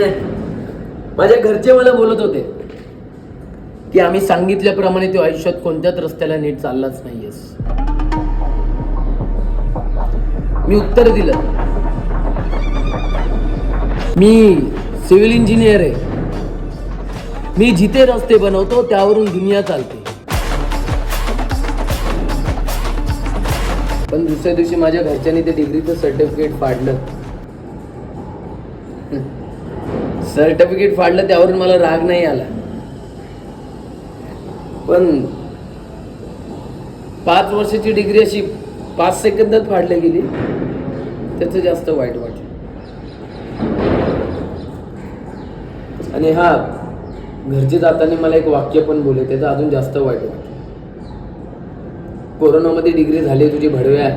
माझ्या घरचे मला बोलत होते की आम्ही सांगितल्याप्रमाणे तो आयुष्यात कोणत्याच रस्त्याला नीट चाललाच नाहीयेस. मी उत्तर दिलं, मी सिव्हिल इंजिनियर आहे. मी जिथे रस्ते बनवतो त्यावरून दुनिया चालते. पण दुसऱ्या दिवशी माझ्या घरच्यांनी ते डिग्रीचं सर्टिफिकेट फाडलं. सर्टिफिकेट फाडलं त्यावरून मला राग नाही आला, पण 5 वर्षाची डिग्री अशी 5 सेकंदात फाडली गेली, त्याचं जास्त वाईट वाटलं. आणि हा, घरचे जाताना मला एक वाक्य पण बोलले, त्याचं अजून जास्त वाईट वाटलं. कोरोनामध्ये डिग्री झाली तुझी भडव्या,